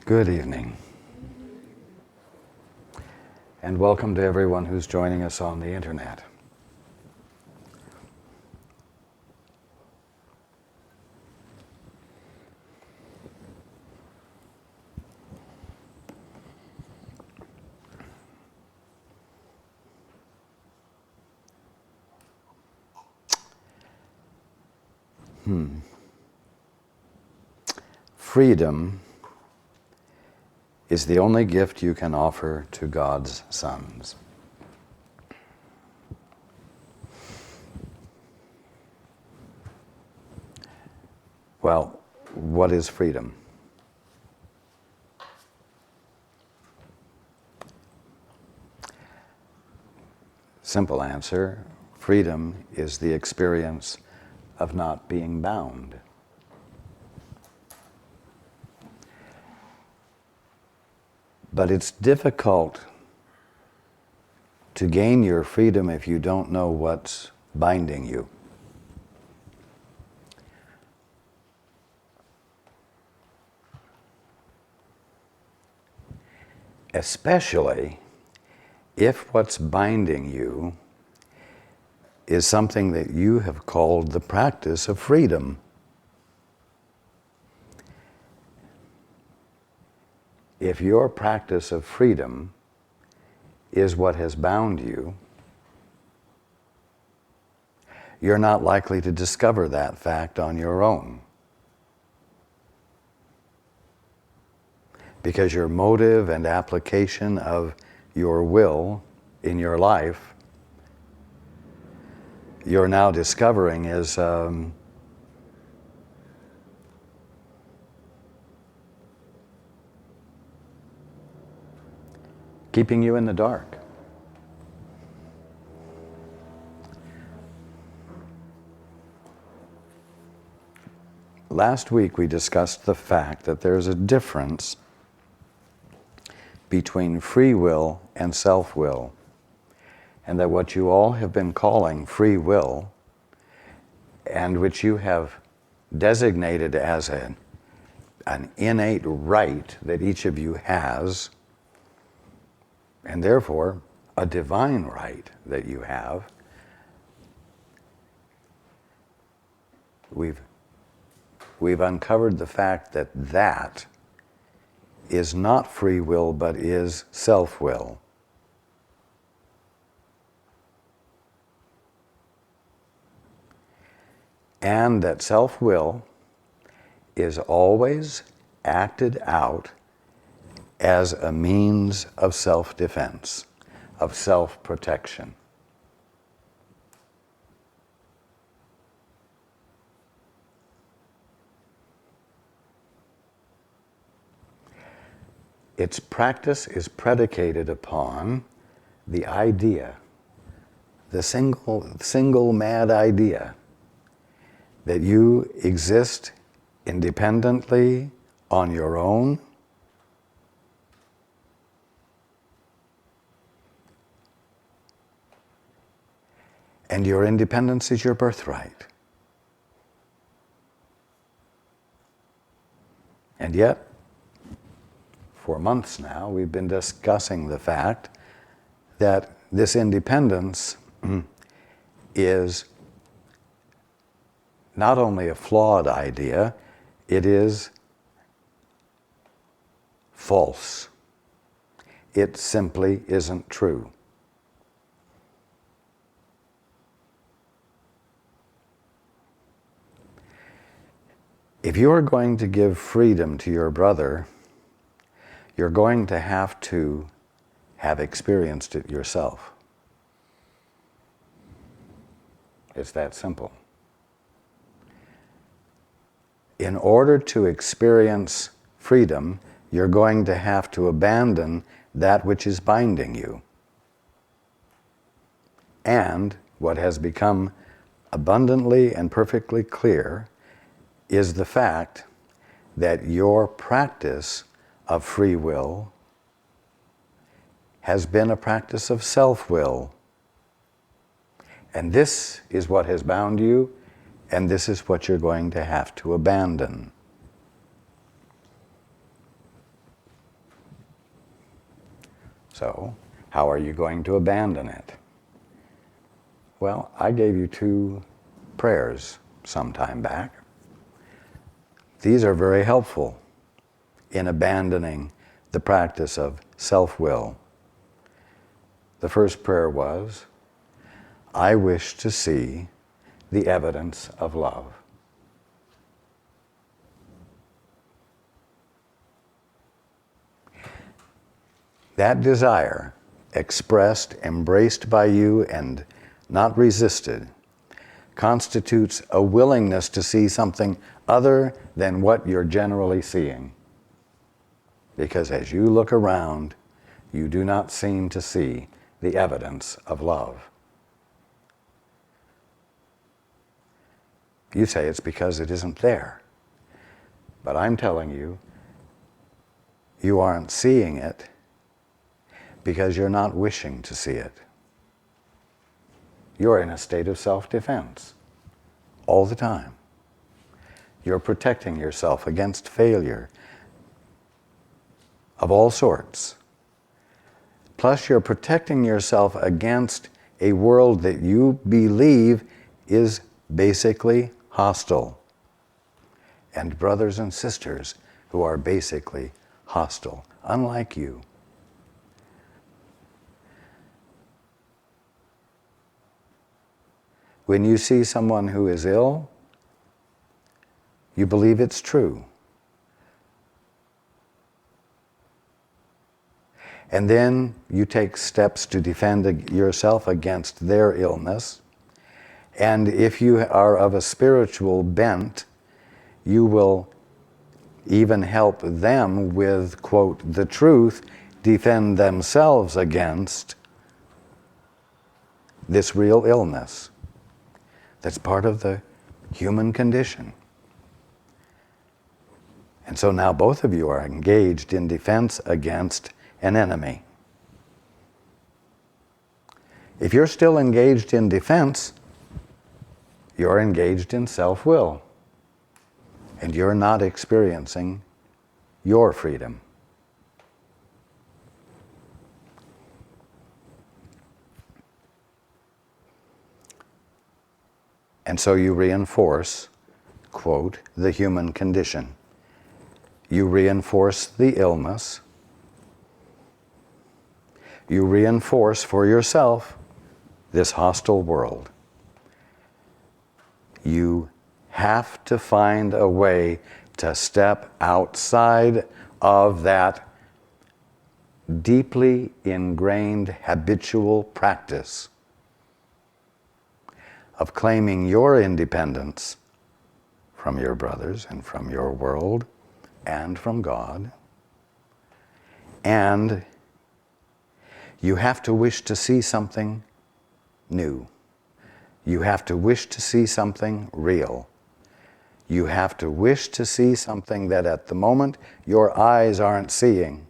Good evening, and welcome to everyone who's joining us on the internet. Freedom is the only gift you can offer to God's sons. Well, what is freedom? Simple answer, freedom is the experience of not being bound. But it's difficult to gain your freedom if you don't know what's binding you. Especially if what's binding you is something that you have called the practice of freedom. If your practice of freedom is what has bound you, you're not likely to discover that fact on your own. Because your motive and application of your will in your life, you're now discovering is keeping you in the dark. Last week we discussed the fact that there's a difference between free will and self-will, and that what you all have been calling free will, and which you have designated as an innate right that each of you has, and therefore a divine right that you have, we've uncovered the fact that that is not free will but is self-will. And that self-will is always acted out as a means of self-defense, of self-protection. Its practice is predicated upon the idea, the single mad idea, that you exist independently on your own, and your independence is your birthright. And yet, for months now, we've been discussing the fact that this independence is not only a flawed idea, it is false. It simply isn't true. If you're going to give freedom to your brother, you're going to have experienced it yourself. It's that simple. In order to experience freedom, you're going to have to abandon that which is binding you. And what has become abundantly and perfectly clear is the fact that your practice of free will has been a practice of self-will. And this is what has bound you, and this is what you're going to have to abandon. So, how are you going to abandon it? Well, I gave you 2 prayers some time back. These are very helpful in abandoning the practice of self-will. The first prayer was, I wish to see the evidence of love. That desire, expressed, embraced by you, and not resisted, constitutes a willingness to see something other than what you're generally seeing. Because as you look around, you do not seem to see the evidence of love. You say it's because it isn't there. But I'm telling you, you aren't seeing it because you're not wishing to see it. You're in a state of self-defense all the time. You're protecting yourself against failure of all sorts. Plus, you're protecting yourself against a world that you believe is basically hostile, and brothers and sisters who are basically hostile, unlike you. When you see someone who is ill, you believe it's true. And then you take steps to defend yourself against their illness. And if you are of a spiritual bent, you will even help them with, quote, the truth, defend themselves against this real illness. That's part of the human condition. And so now both of you are engaged in defense against an enemy. If you're still engaged in defense, you're engaged in self-will, and you're not experiencing your freedom. And so you reinforce, quote, the human condition. You reinforce the illness. You reinforce for yourself this hostile world. You have to find a way to step outside of that deeply ingrained habitual practice of claiming your independence from your brothers and from your world and from God. And you have to wish to see something new. You have to wish to see something real. You have to wish to see something that at the moment your eyes aren't seeing.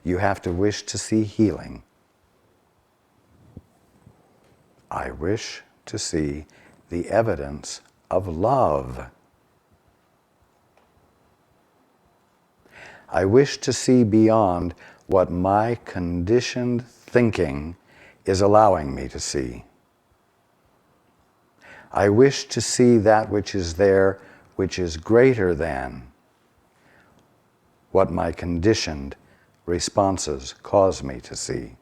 You have to wish to see healing. I wish to see the evidence of love. I wish to see beyond what my conditioned thinking is allowing me to see. I wish to see that which is there, which is greater than what my conditioned responses cause me to see.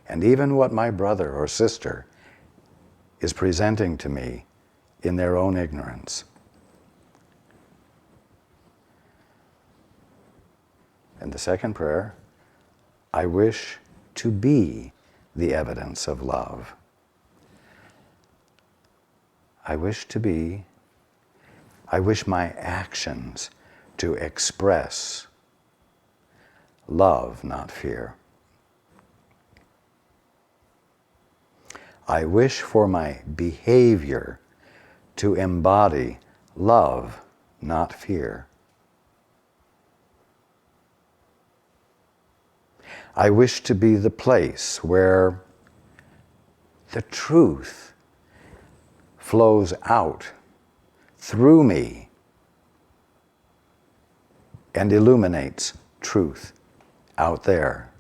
And even what my brother or sister is presenting to me in their own ignorance. And the second prayer, I wish to be the evidence of love. I wish my actions to express love, not fear. I wish for my behavior to embody love, not fear. I wish to be the place where the truth flows out through me and illuminates truth out there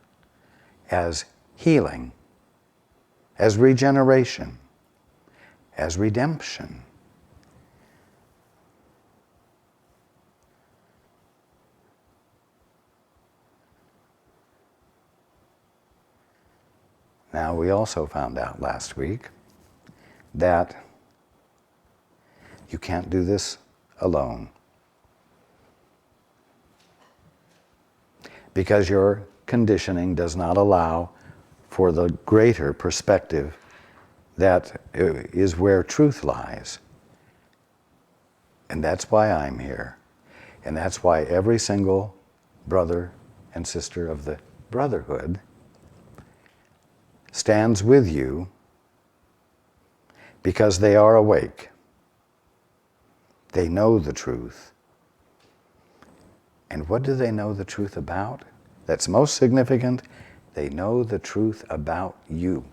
as healing, as regeneration, as redemption. Now, we also found out last week that you can't do this alone, because your conditioning does not allow for the greater perspective that is where truth lies. And that's why I'm here. And that's why every single brother and sister of the brotherhood stands with you, because they are awake. They know the truth. And what do they know the truth about? That's most significant. They know the truth about you.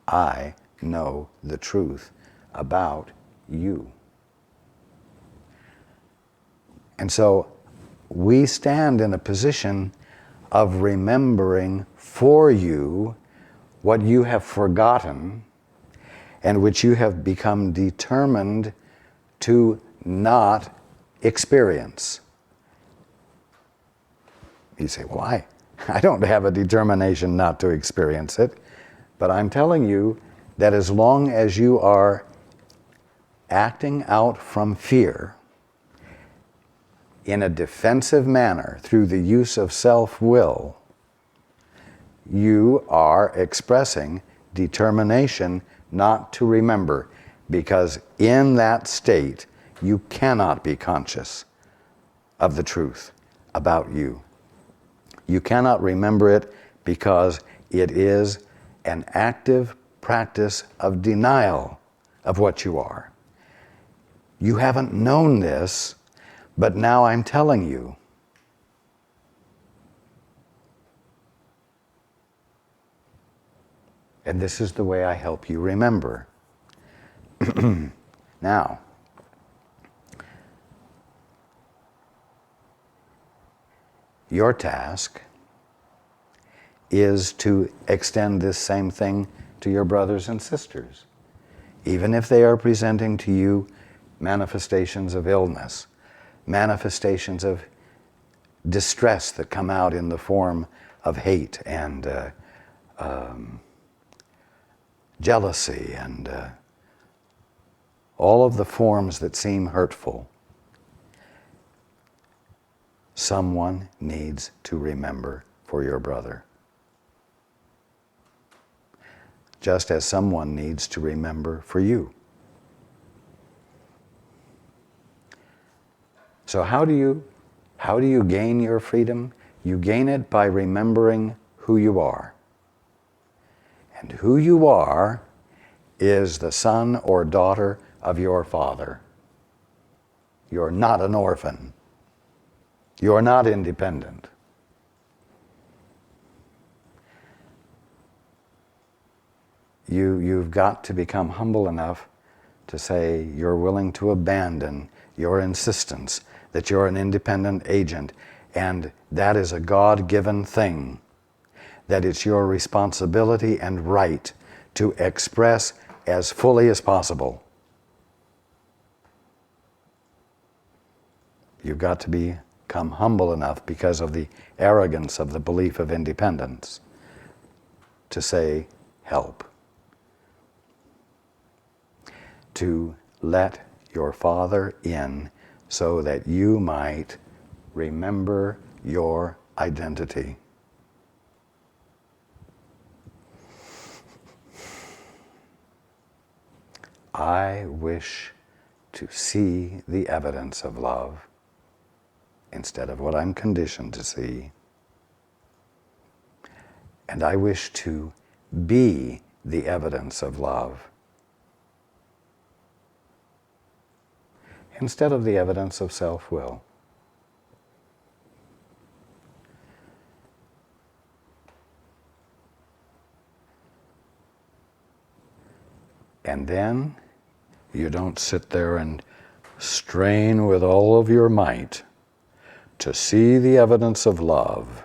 I know the truth about you. And so we stand in a position of remembering for you what you have forgotten and which you have become determined to not experience. You say, well, I don't have a determination not to experience it, but I'm telling you that as long as you are acting out from fear in a defensive manner through the use of self-will, you are expressing determination not to remember, because in that state you cannot be conscious of the truth about you. You cannot remember it because it is an active practice of denial of what you are. You haven't known this, but now I'm telling you. And this is the way I help you remember. Now, your task is to extend this same thing to your brothers and sisters, even if they are presenting to you manifestations of illness, manifestations of distress that come out in the form of hate and jealousy and all of the forms that seem hurtful. Someone needs to remember for your brother, just as someone needs to remember for you. So how do you gain your freedom? You gain it by remembering who you are. And who you are is the son or daughter of your Father. You're not an orphan. You're not independent. You've got to become humble enough to say you're willing to abandon your insistence that you're an independent agent, and that is a God-given thing, that it's your responsibility and right to express as fully as possible. You've got to become humble enough, because of the arrogance of the belief of independence, to say, help. To let your Father in so that you might remember your identity. I wish to see the evidence of love instead of what I'm conditioned to see. And I wish to be the evidence of love instead of the evidence of self-will. And then you don't sit there and strain with all of your might to see the evidence of love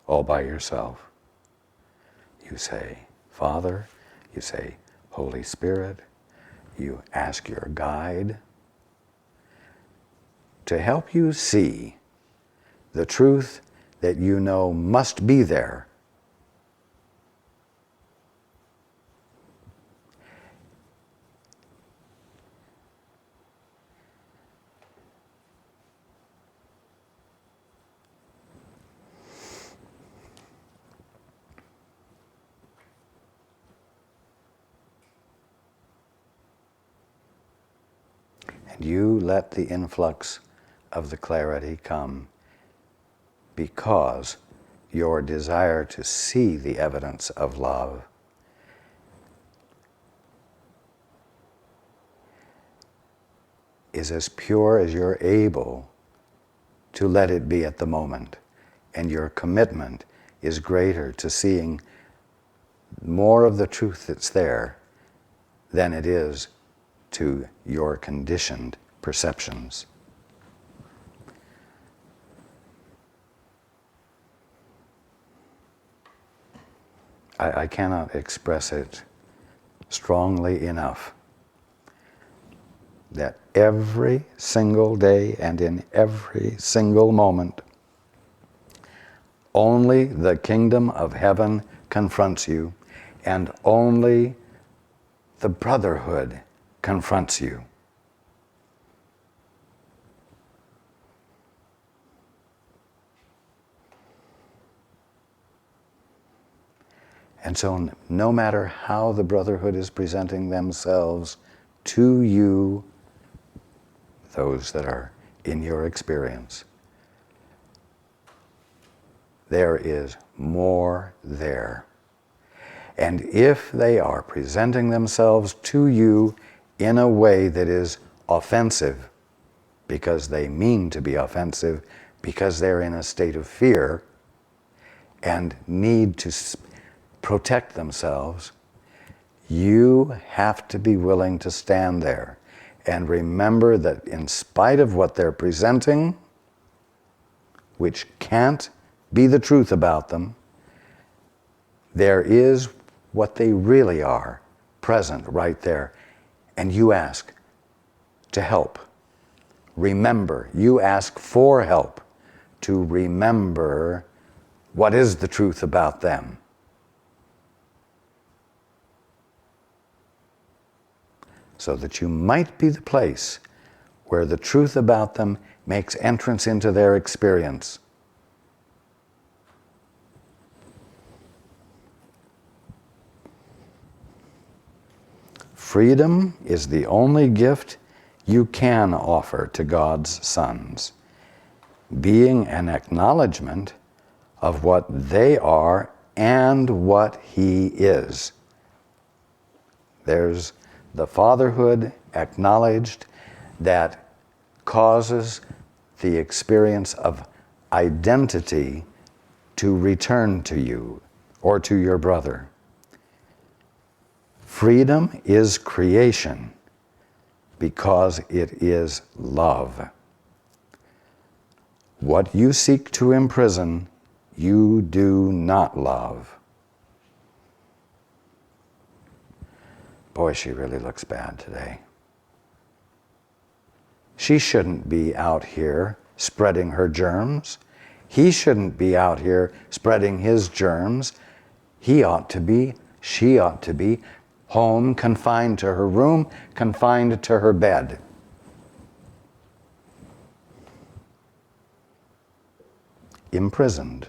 all by yourself. You say, Father, you say, Holy Spirit, you ask your guide to help you see the truth that you know must be there. And you let the influx of the clarity come because your desire to see the evidence of love is as pure as you're able to let it be at the moment. And your commitment is greater to seeing more of the truth that's there than it is to your conditioned perceptions. I cannot express it strongly enough that every single day and in every single moment, only the kingdom of heaven confronts you, and only the brotherhood confronts you. And so no matter how the brotherhood is presenting themselves to you, those that are in your experience, there is more there. And if they are presenting themselves to you in a way that is offensive, because they mean to be offensive, because they're in a state of fear and need to protect themselves, you have to be willing to stand there and remember that in spite of what they're presenting, which can't be the truth about them, there is what they really are present right there. And you ask to help. Remember, you ask for help to remember what is the truth about them. So that you might be the place where the truth about them makes entrance into their experience. Freedom is the only gift you can offer to God's sons, being an acknowledgement of what they are and what He is. There's the fatherhood acknowledged that causes the experience of identity to return to you or to your brother. Freedom is creation because it is love. What you seek to imprison, you do not love. Boy, she really looks bad today. She shouldn't be out here spreading her germs. He shouldn't be out here spreading his germs. She ought to be home, confined to her room, confined to her bed. Imprisoned.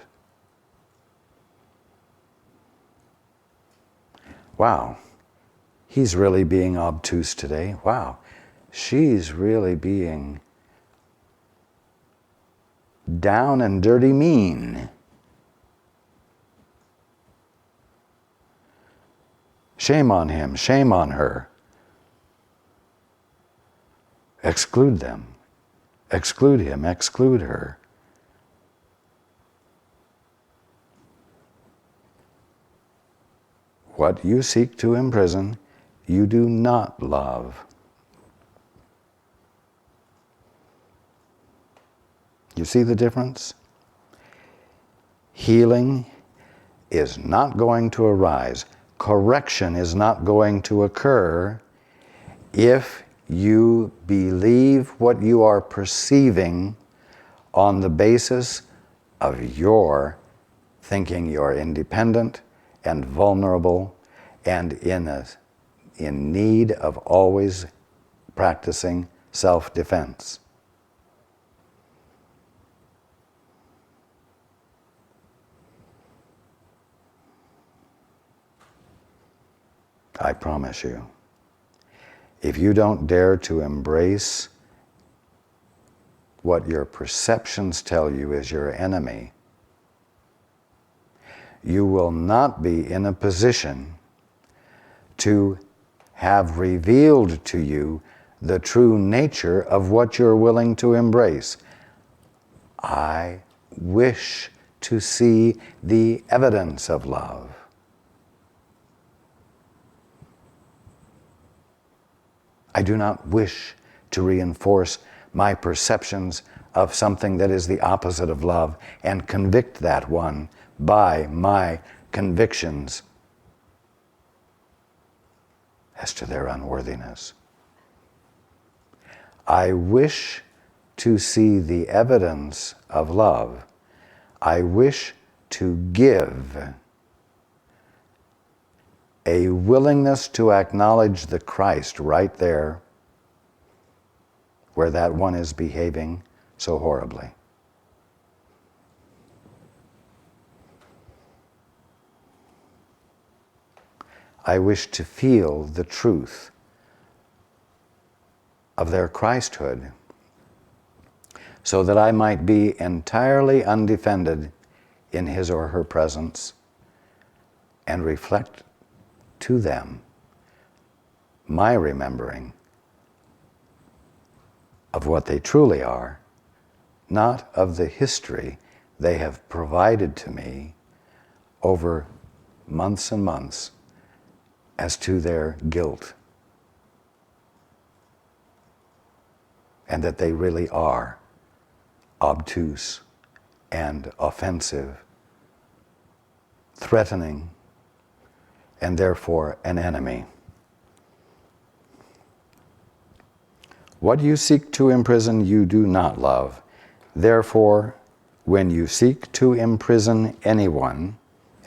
Wow. He's really being obtuse today. Wow, she's really being down and dirty mean. Shame on him, shame on her. Exclude them. Exclude him, exclude her. What you seek to imprison, you do not love. You you see the difference? Healing is not going to arise. Correction is not going to occur if you believe what you are perceiving on the basis of your thinking you're independent and vulnerable and in need of always practicing self-defense. I promise you, if you don't dare to embrace what your perceptions tell you is your enemy, you will not be in a position to have revealed to you the true nature of what you're willing to embrace. I wish to see the evidence of love. I do not wish to reinforce my perceptions of something that is the opposite of love and convict that one by my convictions as to their unworthiness. I wish to see the evidence of love. I wish to give a willingness to acknowledge the Christ right there where that one is behaving so horribly. I wish to feel the truth of their Christhood so that I might be entirely undefended in his or her presence and reflect to them my remembering of what they truly are, not of the history they have provided to me over months and months as to their guilt, and that they really are obtuse and offensive, threatening, and therefore an enemy. What you seek to imprison, you do not love. Therefore, when you seek to imprison anyone,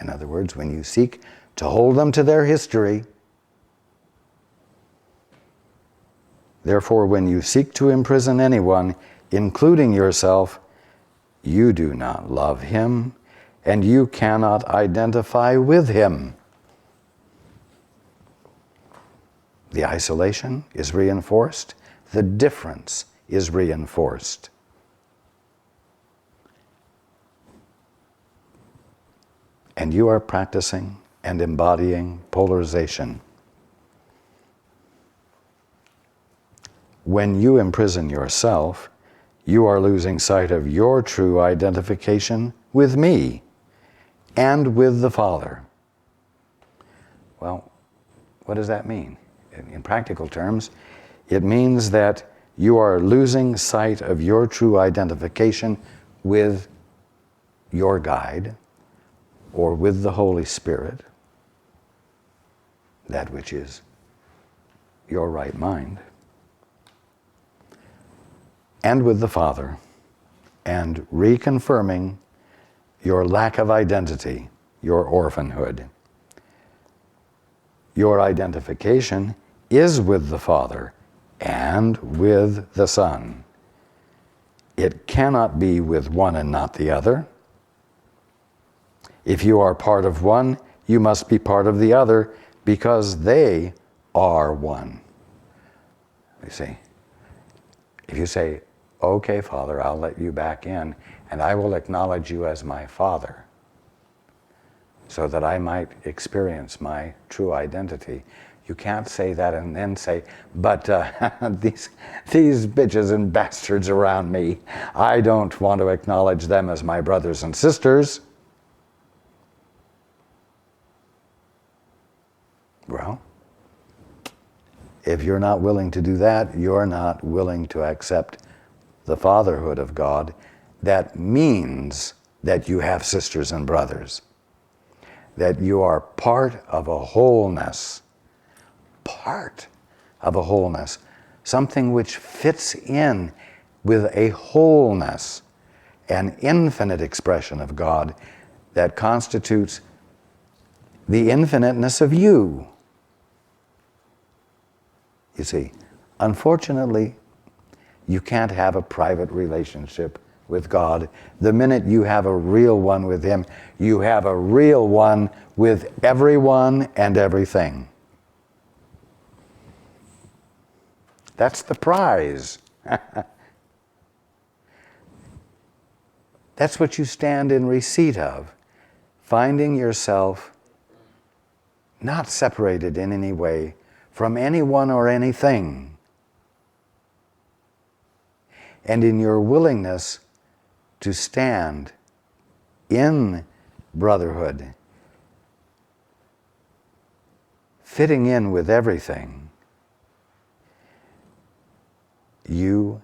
in other words, when you seek to hold them to their history, therefore, when you seek to imprison anyone, including yourself, you do not love him, and you cannot identify with him. The isolation is reinforced. The difference is reinforced. And you are practicing and embodying polarization. When you imprison yourself, you are losing sight of your true identification with me and with the Father. Well, what does that mean? In practical terms, it means that you are losing sight of your true identification with your guide or with the Holy Spirit, that which is your right mind, and with the Father, and reconfirming your lack of identity, your orphanhood. Your identification is with the Father and with the Son. It cannot be with one and not the other. If you are part of one, you must be part of the other because they are one. You see, if you say, okay, Father, I'll let you back in, and I will acknowledge you as my Father, so that I might experience my true identity. You can't say that and then say, but these bitches and bastards around me, I don't want to acknowledge them as my brothers and sisters. Well, if you're not willing to do that, you're not willing to accept the fatherhood of God that means that you have sisters and brothers, that you are part of a wholeness, something which fits in with a wholeness, an infinite expression of God that constitutes the infiniteness of you. You see, unfortunately, you can't have a private relationship with God. The minute you have a real one with Him, you have a real one with everyone and everything. That's the prize. That's what you stand in receipt of, finding yourself not separated in any way from anyone or anything. And in your willingness to stand in brotherhood, fitting in with everything, you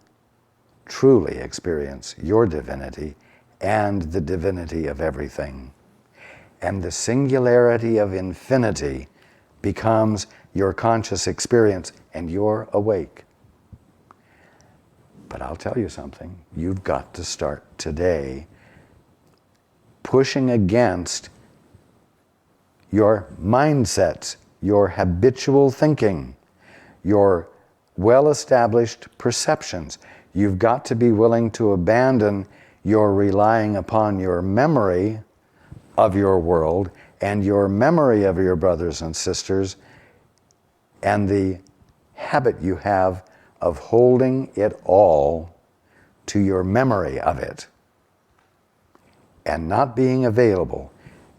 truly experience your divinity and the divinity of everything. And the singularity of infinity becomes your conscious experience, and you're awake. But I'll tell you something, you've got to start today pushing against your mindsets, your habitual thinking, your well-established perceptions. You've got to be willing to abandon your relying upon your memory of your world and your memory of your brothers and sisters and the habit you have of holding it all to your memory of it and not being available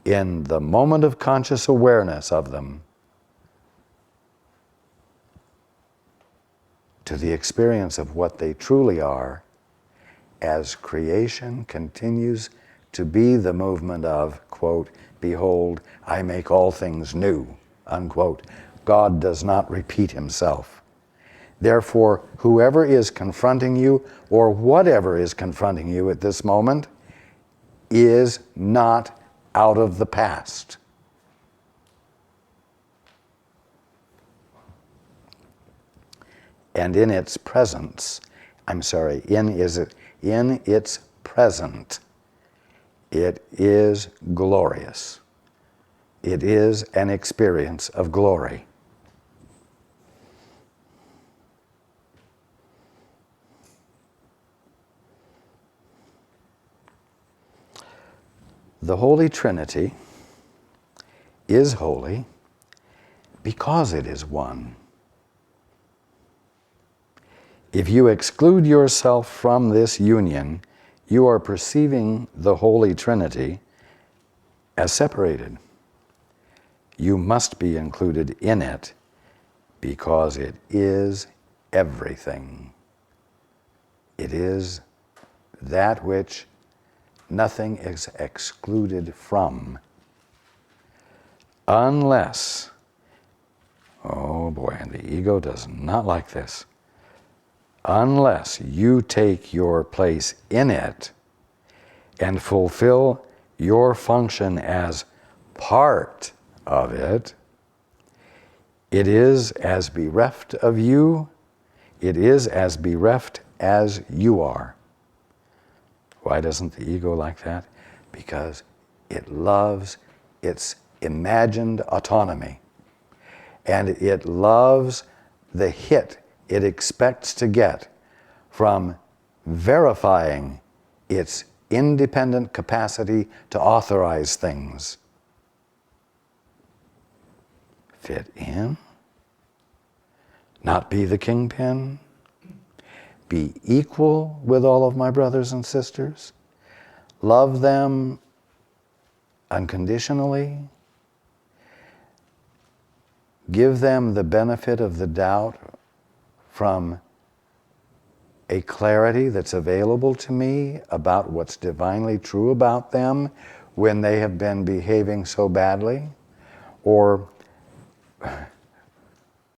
in the moment of conscious awareness of them to the experience of what they truly are as creation continues to be the movement of, quote, behold, I make all things new, unquote. God does not repeat Himself. Therefore, whoever is confronting you or whatever is confronting you at this moment is not out of the past. And in its presence, in its present, it is glorious. It is an experience of glory. The Holy Trinity is holy because it is one. If you exclude yourself from this union, you are perceiving the Holy Trinity as separated. You must be included in it because it is everything. It is that which nothing is excluded from. Unless, oh boy, the ego does not like this. Unless you take your place in it and fulfill your function as part of it, it is as bereft of you, it is as bereft as you are. Why doesn't the ego like that? Because it loves its imagined autonomy. And it loves the hit it expects to get from verifying its independent capacity to authorize things. Fit in? Not be the kingpin? Be equal with all of my brothers and sisters? Love them unconditionally? Give them the benefit of the doubt from a clarity that's available to me about what's divinely true about them when they have been behaving so badly? Or